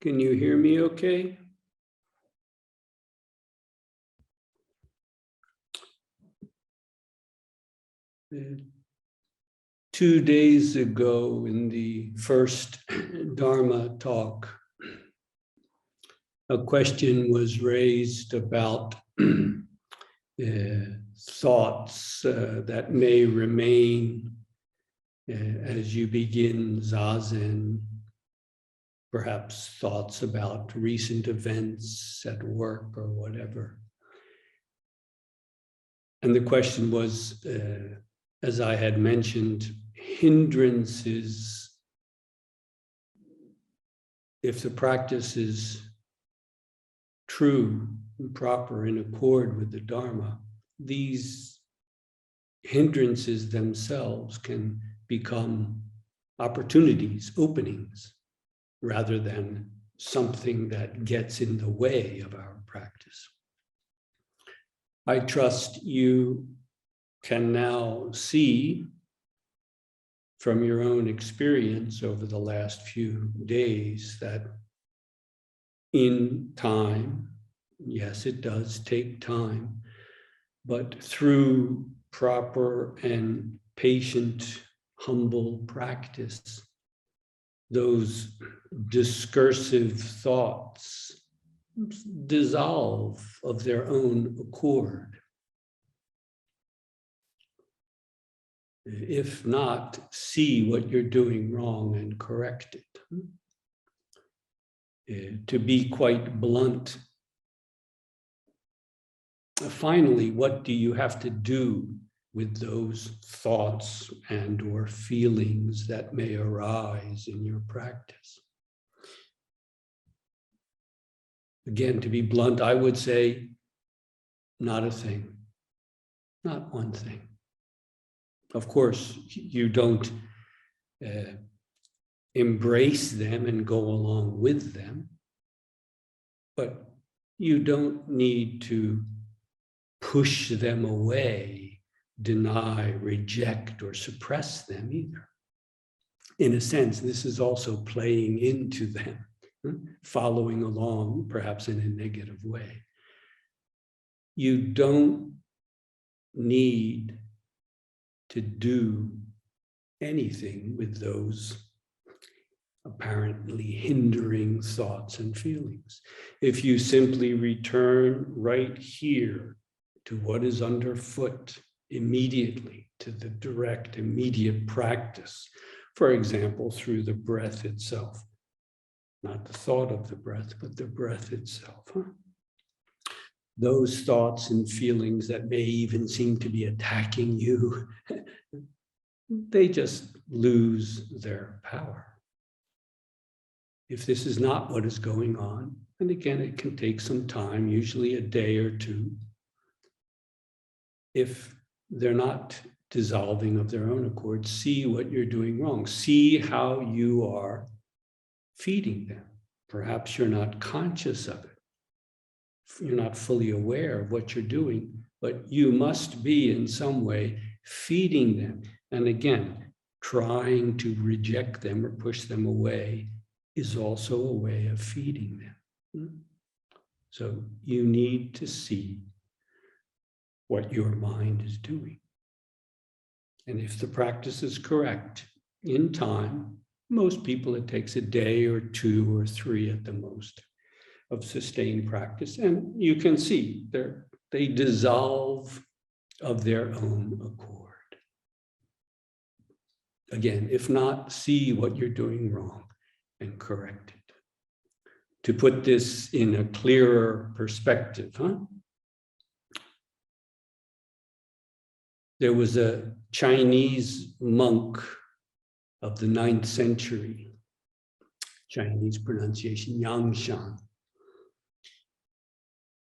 Can you hear me okay? Uh, 2 days ago in the first Dharma talk, a question was raised about thoughts that may remain as you begin Zazen, perhaps thoughts about recent events at work or whatever. And the question was, as I had mentioned, hindrances, if the practice is true and proper in accord with the Dharma, these hindrances themselves can become opportunities, openings, rather than something that gets in the way of our practice. I trust you can now see from your own experience over the last few days that in time, yes, it does take time, but through proper and patient, humble practice, those discursive thoughts dissolve of their own accord. If not, see what you're doing wrong and correct it. To be quite blunt, finally, what do you have to do with those thoughts and or feelings that may arise in your practice? Again, to be blunt, I would say, not a thing, not one thing. Of course, you don't embrace them and go along with them, but you don't need to push them away, deny, reject, or suppress them either. In a sense, this is also playing into them, following along, perhaps in a negative way. You don't need to do anything with those apparently hindering thoughts and feelings. If you simply return right here to what is underfoot immediately, to the direct, immediate practice, for example, through the breath itself, not the thought of the breath, but the breath itself. Those thoughts and feelings that may even seem to be attacking you, they just lose their power. If this is not what is going on, and again, it can take some time, usually a day or two, if they're not dissolving of their own accord, see what you're doing wrong. See how you are feeding them. Perhaps you're not conscious of it. You're not fully aware of what you're doing, but you must be in some way feeding them. And again, trying to reject them or push them away is also a way of feeding them. So you need to see what your mind is doing. And if the practice is correct, in time, most people it takes a day or 2 or 3 at the most of sustained practice. And you can see they dissolve of their own accord. Again, if not, see what you're doing wrong and correct it. To put this in a clearer perspective, there was a Chinese monk of the 9th century, Chinese pronunciation, Yangshan.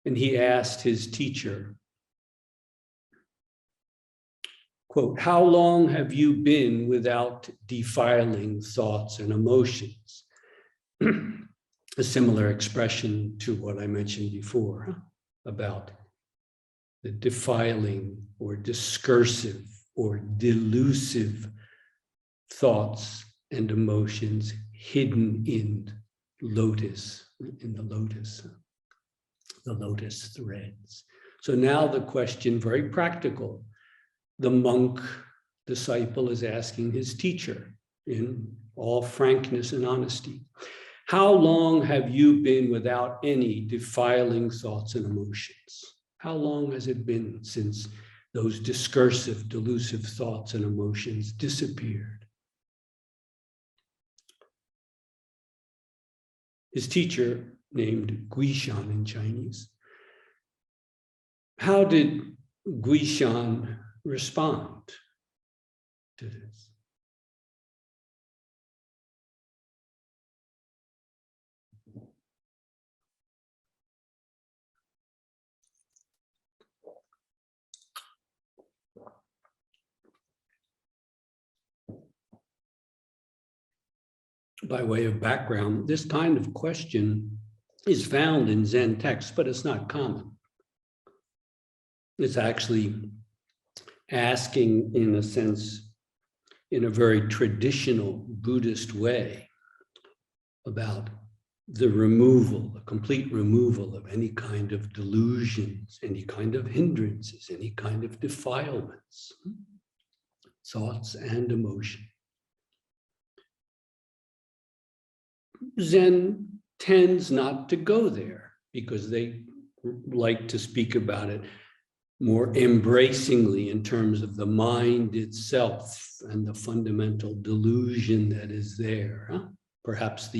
And he asked his teacher, quote, "How long have you been without defiling thoughts and emotions?" A similar expression to what I mentioned before about the defiling or discursive or delusive thoughts and emotions hidden in lotus, in the lotus threads. So now the question, very practical, the monk disciple is asking his teacher in all frankness and honesty, how long have you been without any defiling thoughts and emotions? How long has it been since those discursive, delusive thoughts and emotions disappeared? His teacher, named Guishan in Chinese, how did Guishan respond to this? By way of background, this kind of question is found in Zen texts, but it's not common. It's actually asking, in a sense, in a very traditional Buddhist way, about the removal, the complete removal of any kind of delusions, any kind of hindrances, any kind of defilements, thoughts and emotion. Zen tends not to go there because they like to speak about it more embracingly in terms of the mind itself and the fundamental delusion that is there. Perhaps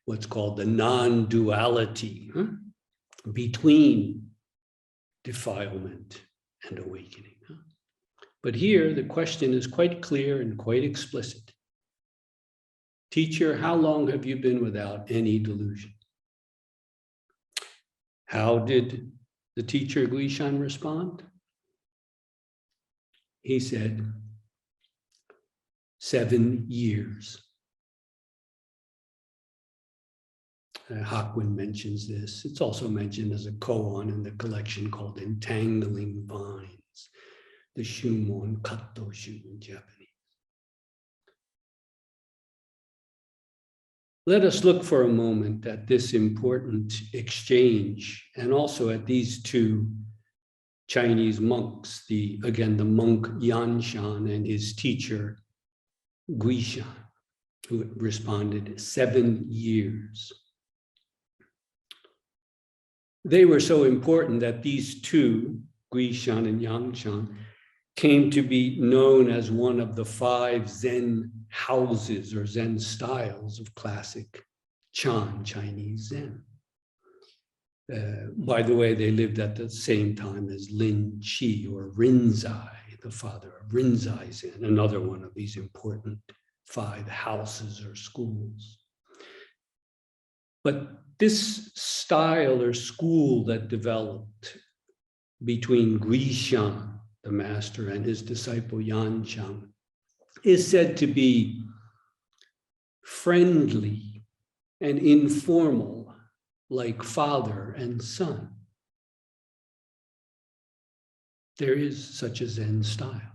what's called the non-duality between defilement and awakening. But here the question is quite clear and quite explicit. Teacher, how long have you been without any delusion? How did the teacher Guishan respond? He said, 7 years. Hakuin mentions this. It's also mentioned as a koan in the collection called Entangling Vines, the Shumon Kattoshu in Japanese. Let us look for a moment at this important exchange and also at these two Chinese monks, the monk Yanshan and his teacher Guishan, who responded 7 years. They were so important that these two, Guishan and Yanshan, came to be known as one of the 5 Zen houses or Zen styles of classic Chan, Chinese Zen. By the way, they lived at the same time as Lin Chi or Rinzai, the father of Rinzai Zen, another one of these important 5 houses or schools. But this style or school that developed between Guishan, the master, and his disciple Yanshan, is said to be friendly and informal, like father and son. There is such a Zen style.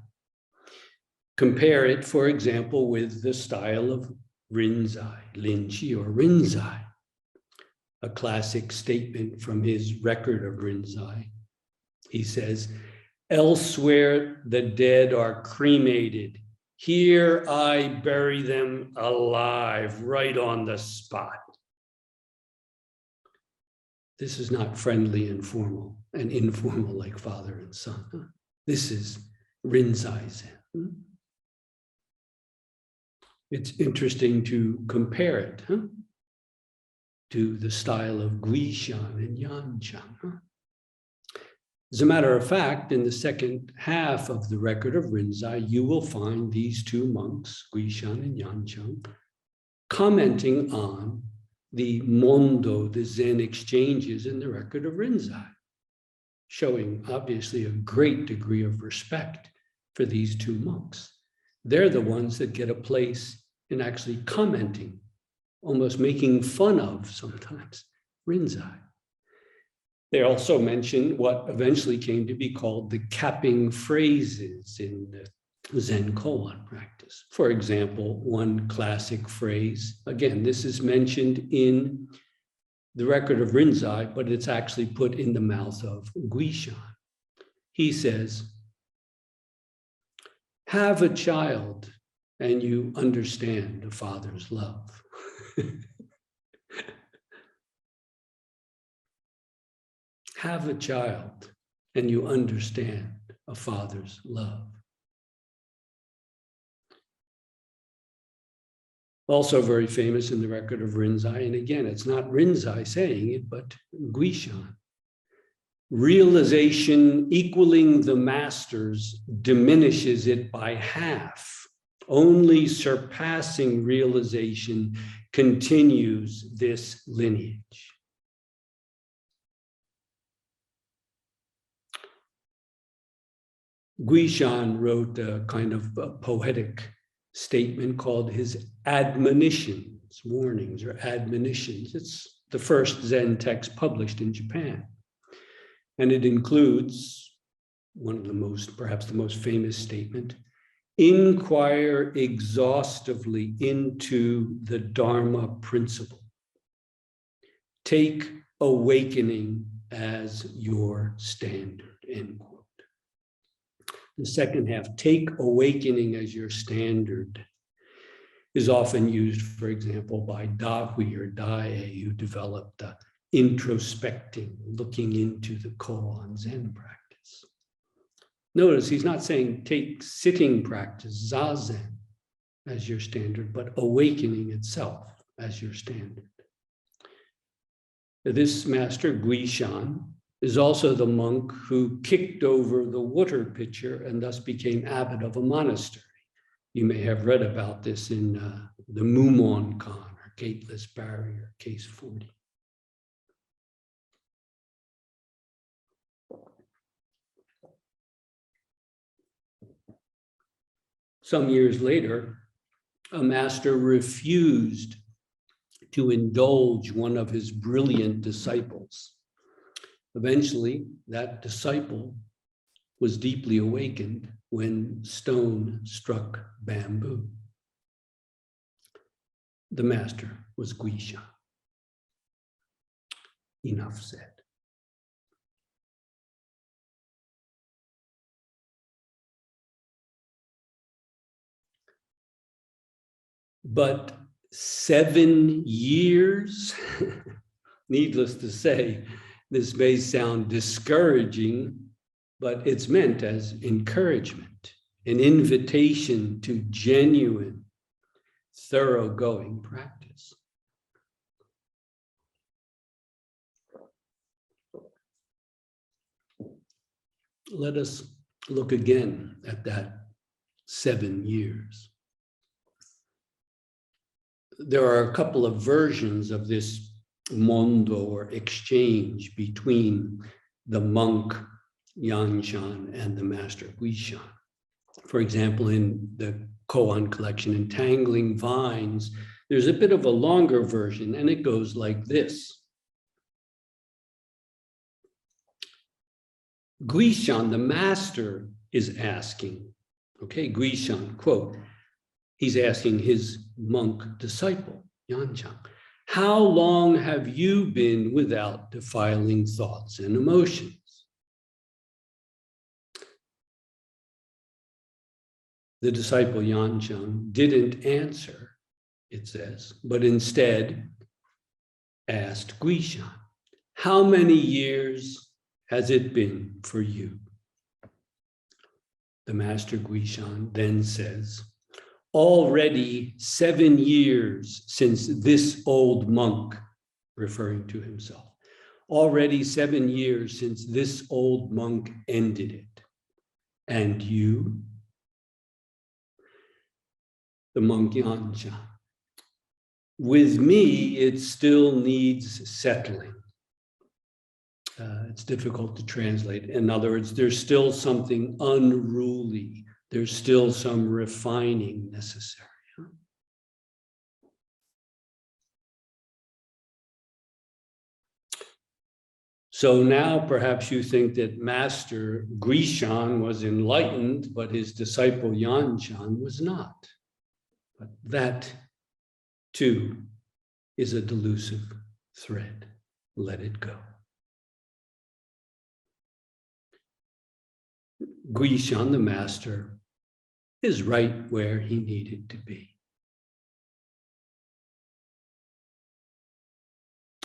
Compare it, for example, with the style of Rinzai, Linchi or Rinzai, a classic statement from his record of Rinzai. He says, "Elsewhere the dead are cremated. Here I bury them alive, right on the spot." This is not friendly and formal and informal like father and son. This is Rinzai Zen. It's interesting to compare it to the style of Guishan and Yanshan. As a matter of fact, in the second half of the record of Rinzai, you will find these two monks, Guishan and Yanshan, commenting on the mondo, the Zen exchanges in the record of Rinzai, showing obviously a great degree of respect for these two monks. They're the ones that get a place in actually commenting, almost making fun of sometimes Rinzai. They also mention what eventually came to be called the capping phrases in the Zen koan practice. For example, one classic phrase, again, this is mentioned in the record of Rinzai, but it's actually put in the mouth of Guishan. He says, have a child and you understand a father's love. Have a child and you understand a father's love. Also very famous in the record of Rinzai, and again, it's not Rinzai saying it, but Guishan. Realization equaling the masters diminishes it by half. Only surpassing realization continues this lineage. Guishan wrote a kind of a poetic statement called his admonitions, warnings or admonitions. It's the first Zen text published in Japan. And it includes one of the most, perhaps the most famous statement, inquire exhaustively into the Dharma principle. Take awakening as your standard, end quote. The second half, take awakening as your standard, is often used, for example, by Dahui or Dae, who developed the introspecting, looking into the koan Zen practice. Notice he's not saying take sitting practice, zazen, as your standard, but awakening itself as your standard. This master, Guishan, is also the monk who kicked over the water pitcher and thus became abbot of a monastery. You may have read about this in the Mumon Kan, or Gateless Barrier, case 40. Some years later, a master refused to indulge one of his brilliant disciples. Eventually, that disciple was deeply awakened when stone struck bamboo. The master was Guishan. Enough said. But 7 years, needless to say, this may sound discouraging, but it's meant as encouragement, an invitation to genuine, thoroughgoing practice. Let us look again at that 7 years. There are a couple of versions of this mondo or exchange between the monk Yanshan and the master Guishan. For example, in the koan collection, Entangling Vines, there's a bit of a longer version, and it goes like this. Guishan, the master, is asking, okay, Guishan, quote, he's asking his monk disciple, Yanshan, how long have you been without defiling thoughts and emotions? The disciple Yanshan didn't answer, it says, but instead asked Guishan, how many years has it been for you? The master Guishan then says, already 7 years since this old monk, referring to himself, already 7 years since this old monk ended it. And you? The monk Yanshan, with me, it still needs settling. It's difficult to translate. In other words, there's still something unruly. There's still some refining necessary. So now perhaps you think that Master Grishan was enlightened, but his disciple Yanshan was not. But that too is a delusive thread. Let it go. Grishan, the master, is right where he needed to be.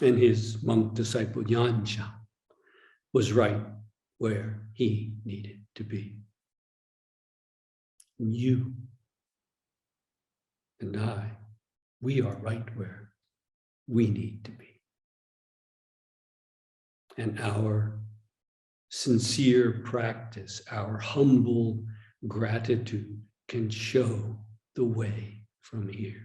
And his monk disciple Yanshan was right where he needed to be. You and I, we are right where we need to be. And our sincere practice, our humble gratitude can show the way from here.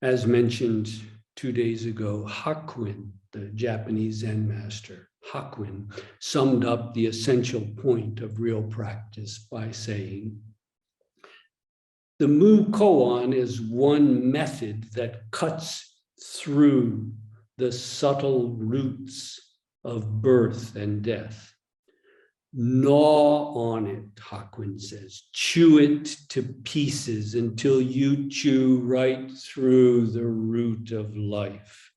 As mentioned 2 days ago, Hakuin, the Japanese Zen master, Hakuin, summed up the essential point of real practice by saying, the Mu Koan is one method that cuts through the subtle roots of birth and death. Gnaw on it, Hakuin says. Chew it to pieces until you chew right through the root of life.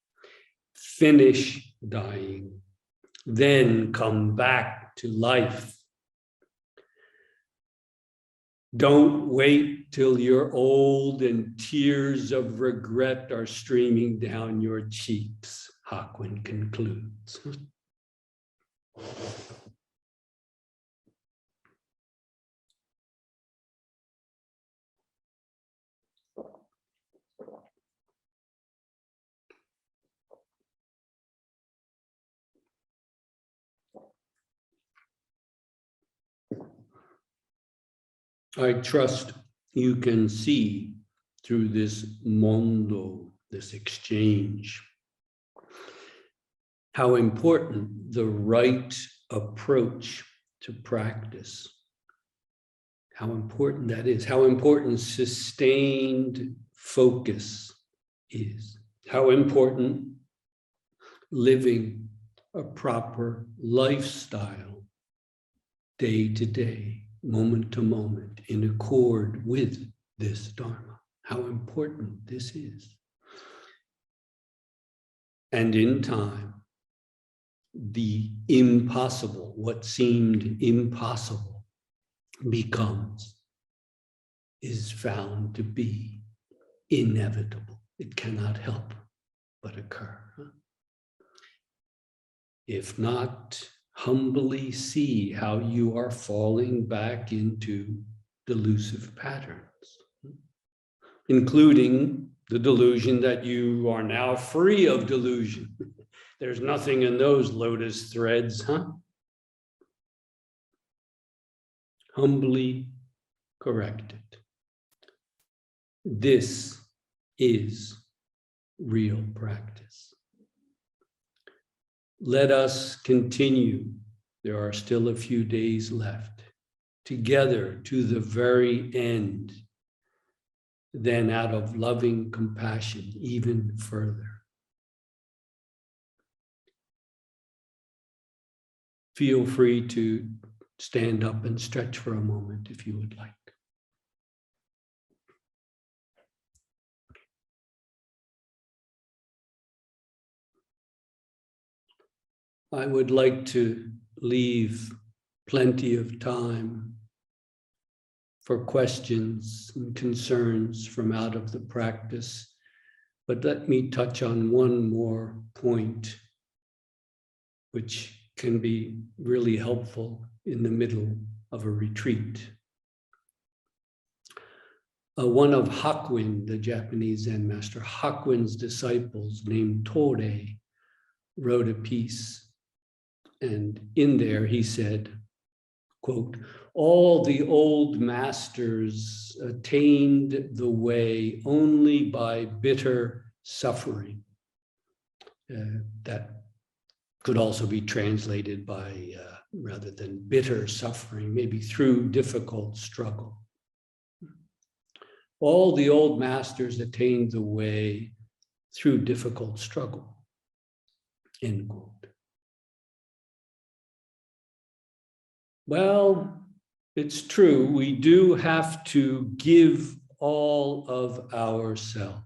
Finish dying, then come back to life. Don't wait till you're old and tears of regret are streaming down your cheeks, Hakuin concludes. I trust you can see through this mondo, this exchange, how important the right approach to practice, how important that is, how important sustained focus is, how important living a proper lifestyle day to day, moment to moment, in accord with this Dharma, how important this is. And in time, the impossible, what seemed impossible, is found to be inevitable. It cannot help but occur. If not, humbly see how you are falling back into delusive patterns, including the delusion that you are now free of delusion. There's nothing in those lotus threads, Humbly correct it. This is real practice. Let us continue, there are still a few days left, together to the very end, then out of loving compassion, even further. Feel free to stand up and stretch for a moment if you would like. I would like to leave plenty of time for questions and concerns from out of the practice, but let me touch on one more point, which can be really helpful in the middle of a retreat. One of Hakuin, the Japanese Zen master, Hakuin's disciples named Tore, wrote a piece. And in there he said, quote, all the old masters attained the way only by bitter suffering. That could also be translated by, rather than bitter suffering, maybe through difficult struggle. All the old masters attained the way through difficult struggle. End quote. Well, it's true. We do have to give all of ourselves.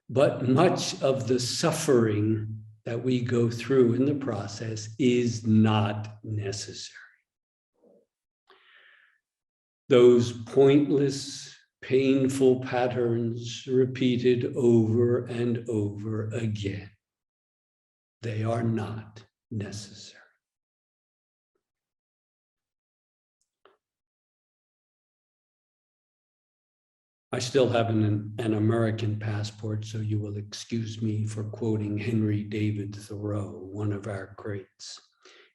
But much of the suffering that we go through in the process is not necessary. Those pointless, painful patterns repeated over and over again, they are not necessary. I still have an American passport, so you will excuse me for quoting Henry David Thoreau, one of our greats.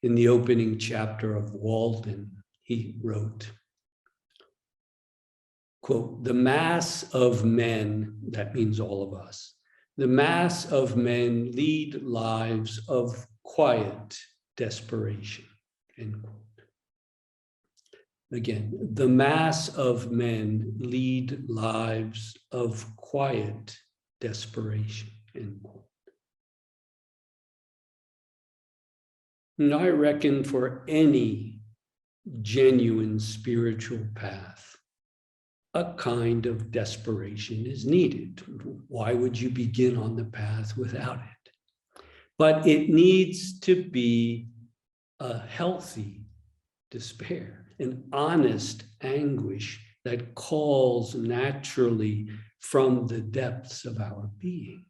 In the opening chapter of Walden, he wrote, quote, "The mass of men," that means all of us, "the mass of men lead lives of quiet desperation," end quote. Again, the mass of men lead lives of quiet desperation, end quote. And I reckon for any genuine spiritual path, a kind of desperation is needed. Why would you begin on the path without it? But it needs to be a healthy despair, an honest anguish that calls naturally from the depths of our being,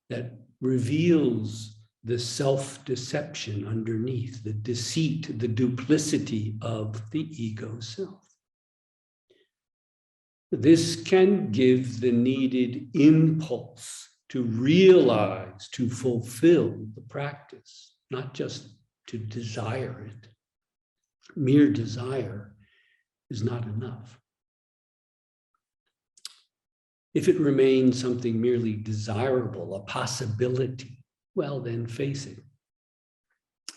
that reveals the self-deception underneath, the deceit, the duplicity of the ego self. This can give the needed impulse to realize, to fulfill the practice, not just to desire it. Mere desire is not enough. If it remains something merely desirable, a possibility, well, then face it.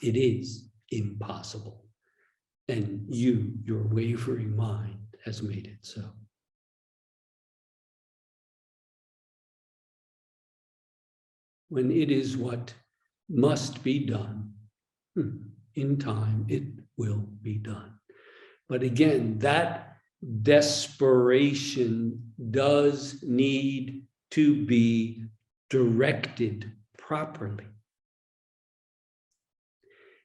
It is impossible. And your wavering mind, has made it so. When it is what must be done, in time, it will be done. But again, that desperation does need to be directed properly.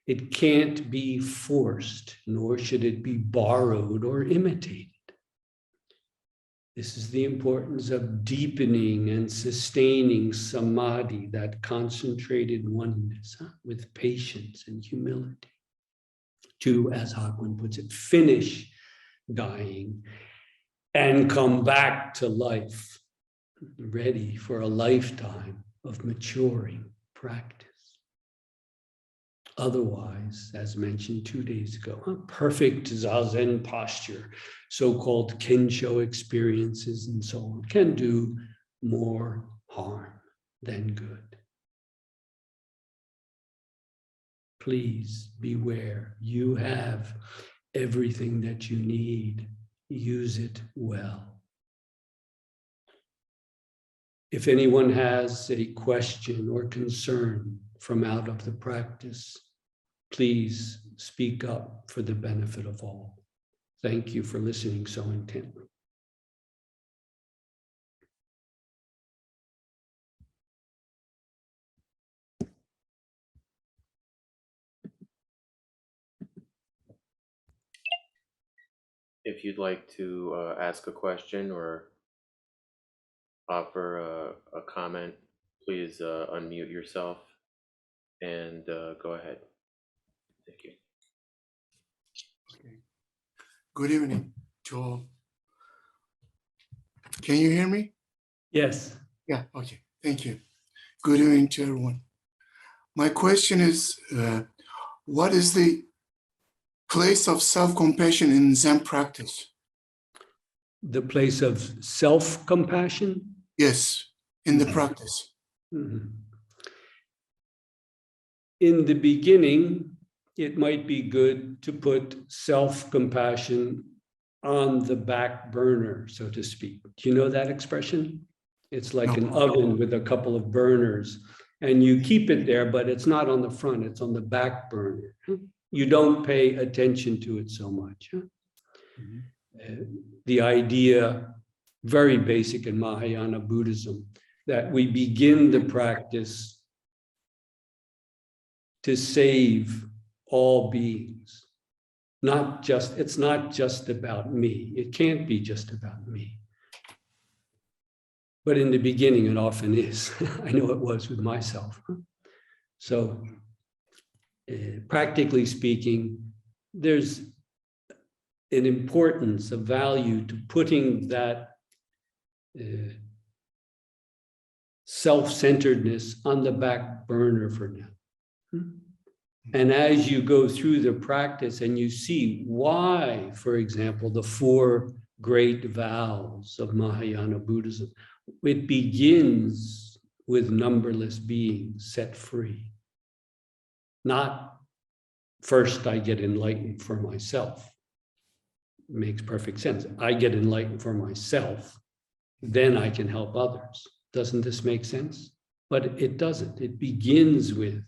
It can't be forced, nor should it be borrowed or imitated. This is the importance of deepening and sustaining samadhi, that concentrated oneness, with patience and humility. To, as Hakuin puts it, finish dying and come back to life, ready for a lifetime of maturing practice. Otherwise, as mentioned 2 days ago, a perfect zazen posture, so-called kensho experiences and so on, can do more harm than good. Please beware. You have everything that you need. Use it well. If anyone has a question or concern from out of the practice, please speak up for the benefit of all. Thank you for listening so intently. If you'd like to ask a question or offer a comment, please unmute yourself and go ahead. Thank you. Okay. Good evening to all. Can you hear me? Yes. Yeah, okay, thank you. Good evening to everyone. My question is, what is the place of self-compassion in Zen practice? The place of self-compassion? Yes, in the practice. Mm-hmm. In the beginning, it might be good to put self-compassion on the back burner, so to speak. Do you know that expression? It's like No. an oven with a couple of burners, and you keep it there, but it's not on the front, it's on the back burner. You don't pay attention to it so much. The idea, very basic in Mahayana Buddhism, that we begin the practice to save all beings. It's not just about me. It can't be just about me. But in the beginning, it often is. I know it was with myself. So practically speaking, there's an importance, a value to putting that self-centeredness on the back burner for now. And as you go through the practice and you see why, for example, the 4 great vows of Mahayana Buddhism, it begins with numberless beings set free. Not first I get enlightened for myself. It makes perfect sense. I get enlightened for myself, then I can help others. Doesn't this make sense? But it doesn't. It begins with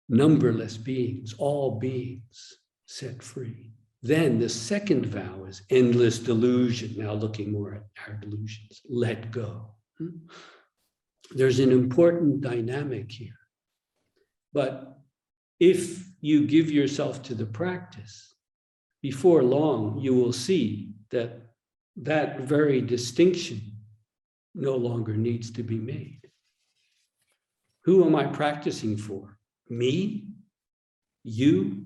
numberless beings, all beings set free. Then the second vow is endless delusion. Now looking more at our delusions, let go. There's an important dynamic here. But if you give yourself to the practice, before long, you will see that that very distinction no longer needs to be made. Who am I practicing for? Me? You?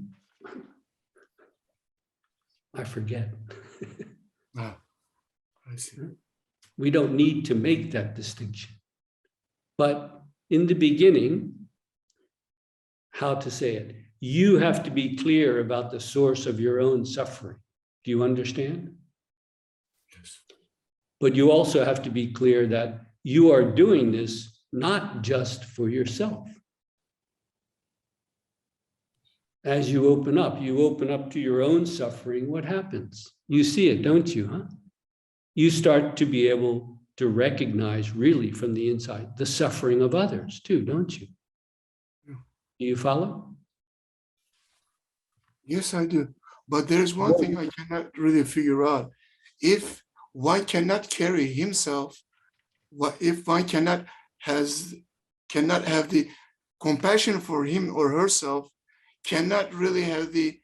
I forget. Ah, I see. We don't need to make that distinction. But in the beginning, how to say it? You have to be clear about the source of your own suffering. Do you understand? Yes. But you also have to be clear that you are doing this not just for yourself. As you open up to your own suffering, what happens? You see it, don't you, huh? You start to be able to recognize really from the inside the suffering of others too, don't you? Yeah. Do you follow? Yes, I do. But there's one thing I cannot really figure out. If one cannot carry himself, if one cannot have the compassion for him or herself, cannot really have the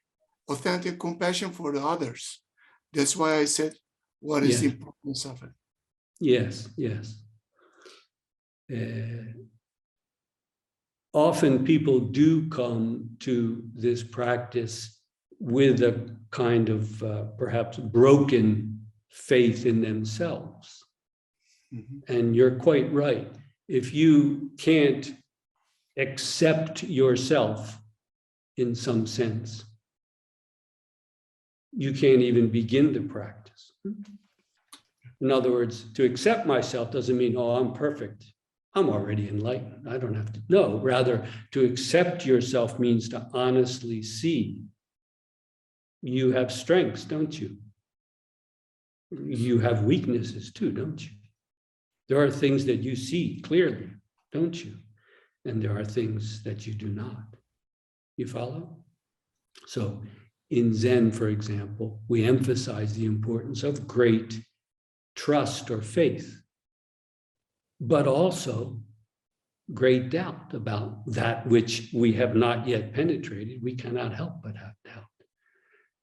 authentic compassion for the others. That's why I said, what is the importance of it? Yes, yes. Often people do come to this practice with a kind of perhaps broken faith in themselves. And you're quite right. If you can't accept yourself in some sense, you can't even begin the practice. In other words, to accept myself doesn't mean, oh, I'm perfect. I'm already enlightened. I don't have to. No, rather, to accept yourself means to honestly see you have strengths, don't you? You have weaknesses too, don't you? There are things that you see clearly, don't you? And there are things that you do not. You follow? So in Zen, for example, we emphasize the importance of great trust or faith, but also great doubt about that which we have not yet penetrated. We cannot help but have doubt.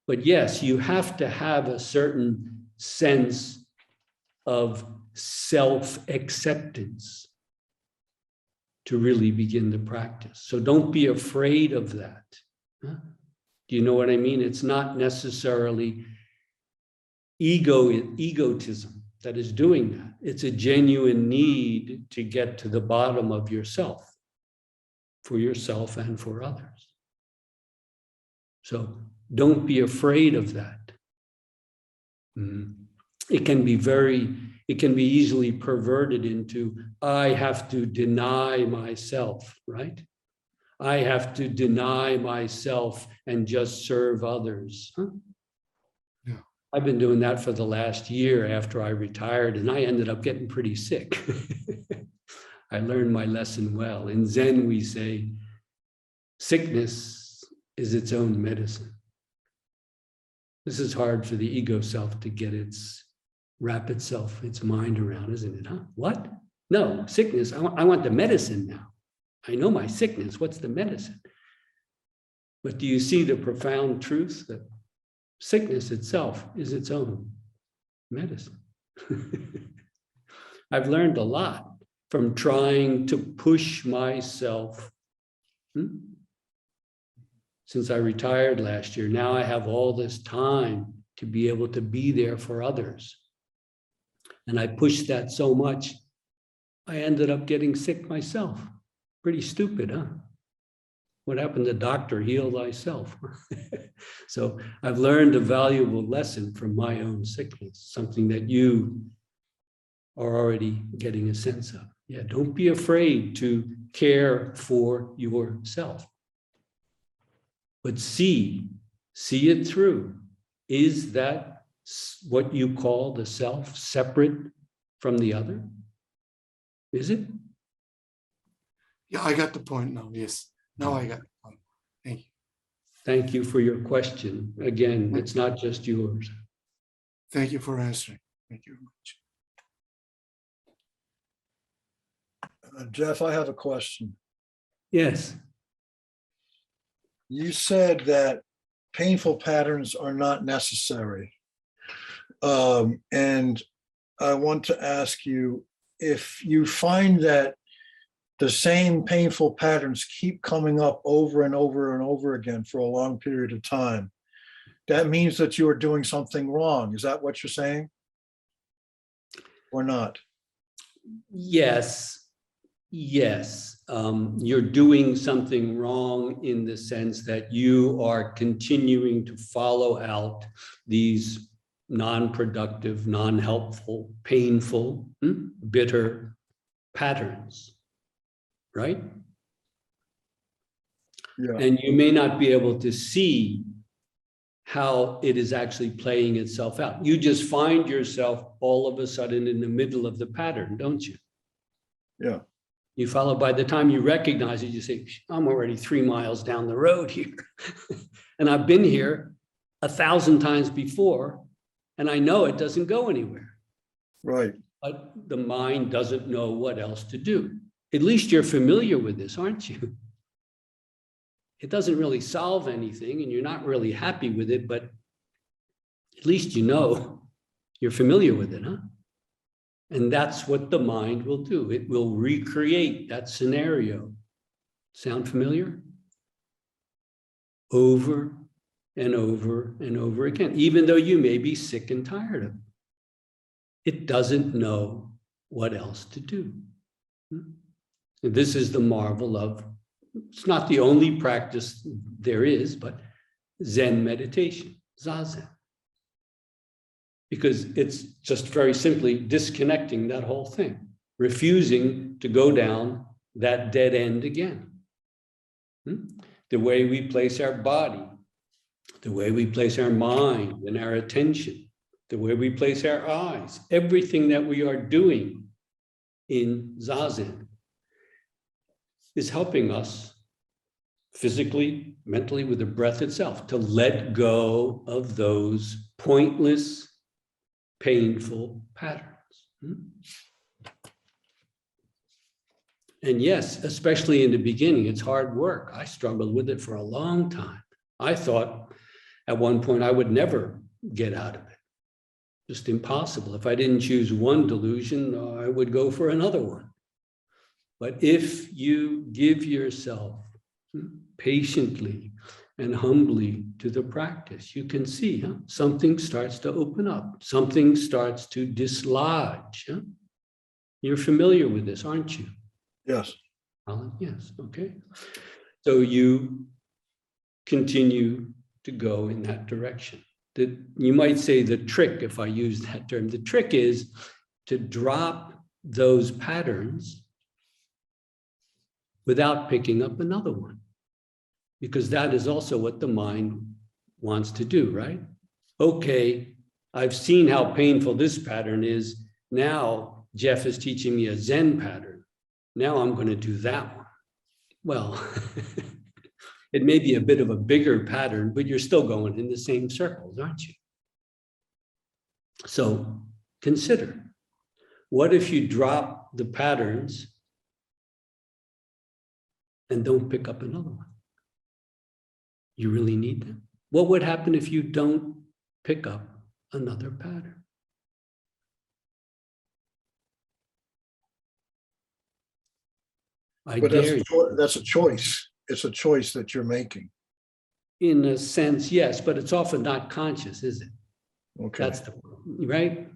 But yes, you have to have a certain sense of self-acceptance to really begin the practice. So don't be afraid of that. Huh? Do you know what I mean? It's not necessarily egotism that is doing that. It's a genuine need to get to the bottom of yourself, for yourself and for others. So don't be afraid of that. It can be easily perverted into, I have to deny myself, right? I have to deny myself and just serve others. Huh? I've been doing that for the last year after I retired, and I ended up getting pretty sick. I learned my lesson well. In Zen, we say, sickness is its own medicine. This is hard for the ego self to get wrap its mind around, isn't it? Huh? What? No, sickness. I want the medicine now. I know my sickness. What's the medicine? But do you see the profound truth that sickness itself is its own medicine? I've learned a lot from trying to push myself. Since I retired last year, now I have all this time to be able to be there for others. And I pushed that so much, I ended up getting sick myself. Pretty stupid, huh? What happened to doctor, heal thyself? So I've learned a valuable lesson from my own sickness, something that you are already getting a sense of. Yeah, don't be afraid to care for yourself. But see it through. Is that what you call the self, separate from the other? Is it? Yeah, I got the point now. Yes. Now I got the point. Thank you. Thank you for your question. Again, it's not just yours. Thank you for answering. Thank you very much. Jeff, I have a question. Yes. You said that painful patterns are not necessary. And I want to ask you, if you find that the same painful patterns keep coming up over and over and over again for a long period of time, that means that you are doing something wrong. Is that what you're saying? Or not? Yes. Yes. You're doing something wrong in the sense that you are continuing to follow out these non-productive, non-helpful, painful, bitter patterns, right? Yeah. And you may not be able to see how it is actually playing itself out. You just find yourself all of a sudden in the middle of the pattern, don't you? Yeah. You follow, by the time you recognize it, you say, I'm already 3 miles down the road here. And I've been here 1,000 times before, and I know it doesn't go anywhere. Right. But the mind doesn't know what else to do. At least you're familiar with this, aren't you? It doesn't really solve anything, and you're not really happy with it, but at least you know you're familiar with it, huh? And that's what the mind will do. It will recreate that scenario. Sound familiar? Over and over and over again, even though you may be sick and tired of it. It doesn't know what else to do. And this is the marvel of, it's not the only practice there is, but Zen meditation, Zazen. Because it's just very simply disconnecting that whole thing, refusing to go down that dead end again. The way we place our body, the way we place our mind and our attention, the way we place our eyes, everything that we are doing in Zazen is helping us physically, mentally, with the breath itself, to let go of those pointless, painful patterns. And yes, especially in the beginning, it's hard work. I struggled with it for a long time. I thought at one point I would never get out of it. Just impossible. If I didn't choose one delusion, I would go for another one. But if you give yourself patiently and humbly to the practice, you can see something starts to open up. Something starts to dislodge. You're familiar with this, aren't you? Yes. Alan? Yes, okay. So you continue to go in that direction. You might say the trick, if I use that term, the trick is to drop those patterns without picking up another one. Because that is also what the mind wants to do, right? Okay, I've seen how painful this pattern is. Now Jeff is teaching me a Zen pattern. Now I'm going to do that one. Well, it may be a bit of a bigger pattern, but you're still going in the same circles, aren't you? So consider, what if you drop the patterns and don't pick up another one? You really need them. What would happen if you don't pick up another pattern? I But dare you. that's a choice. It's a choice that you're making. In a sense, yes, but it's often not conscious, is it? Okay. That's the right.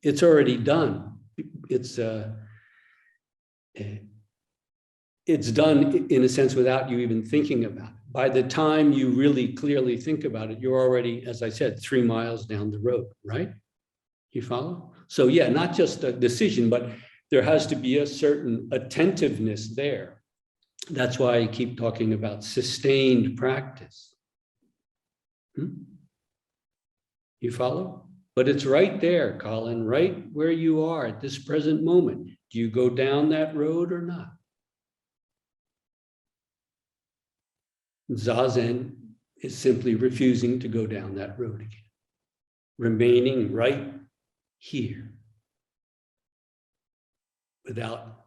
It's already done. It's done in a sense without you even thinking about it. By the time you really clearly think about it, you're already, as I said, 3 miles down the road, right? You follow? So yeah, not just a decision, but there has to be a certain attentiveness there. That's why I keep talking about sustained practice. You follow? But it's right there, Colin, right where you are at this present moment. Do you go down that road or not? Zazen is simply refusing to go down that road again, remaining right here without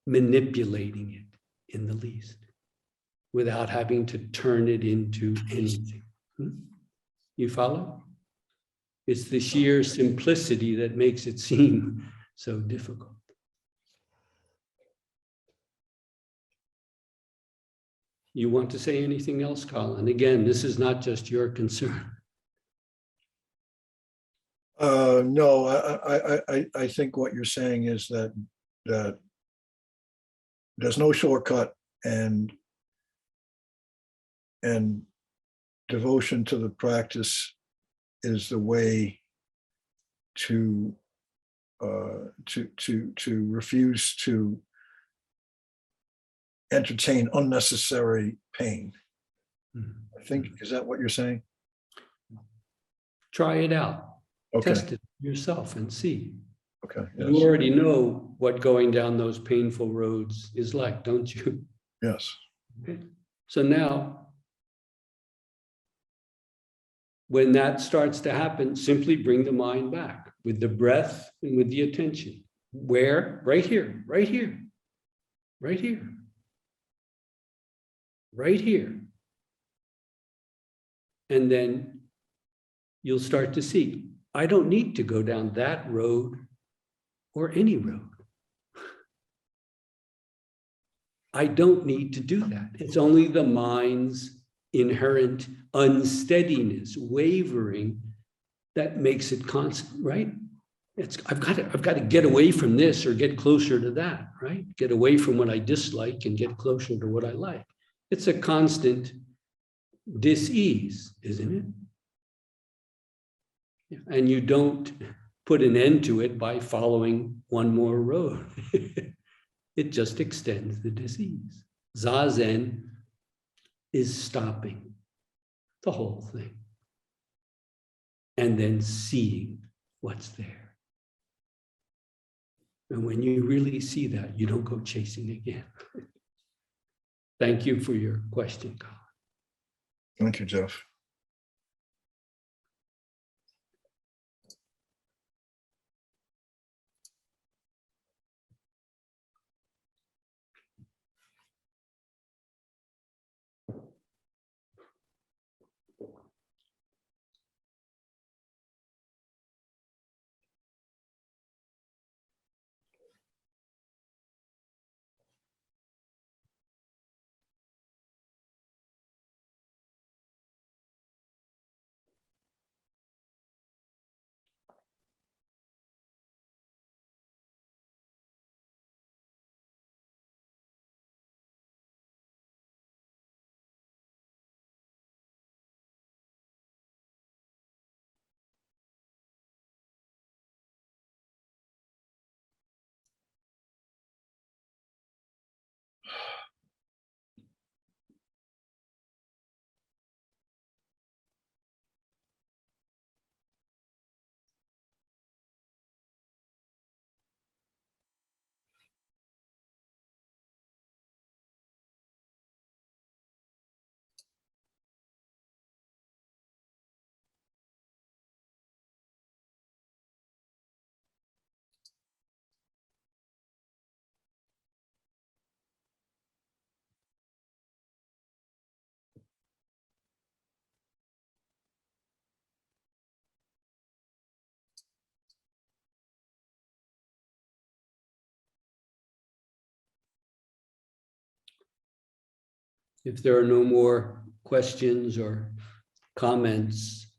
manipulating it in the least, without having to turn it into anything. You follow? It's the sheer simplicity that makes it seem so difficult. You want to say anything else, Colin? Again, this is not just your concern. No, I think what you're saying is that there's no shortcut, and devotion to the practice is the way to refuse to entertain unnecessary pain. I think, is that what you're saying? Try it out. Okay. Test it yourself and see. Okay. You Yes. already know what going down those painful roads is like, don't you? Yes. Okay. So now, when that starts to happen, simply bring the mind back with the breath and with the attention. Where? Right here, right here, right here, right here. And then you'll start to see, I don't need to go down that road or any road. I don't need to do that. It's only the mind's inherent unsteadiness, wavering, that makes it constant, right? I've got to get away from this or get closer to that, right? Get away from what I dislike and get closer to what I like. It's a constant dis-ease, isn't it? And you don't put an end to it by following one more road. It just extends the disease. Zazen is stopping the whole thing and then seeing what's there. And when you really see that, you don't go chasing again. Thank you for your question, Colin. Thank you, Jeff. If there are no more questions or comments,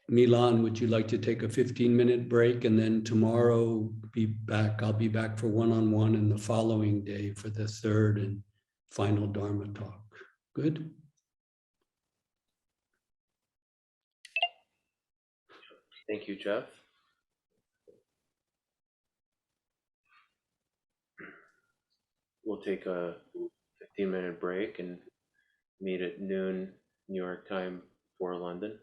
Milan, would you like to take a 15-minute break and then tomorrow be back? I'll be back for one-on-one and the following day for the third and final Dharma talk. Good? Thank you, Jeff. We'll take a 15-minute break and meet at noon New York time for London.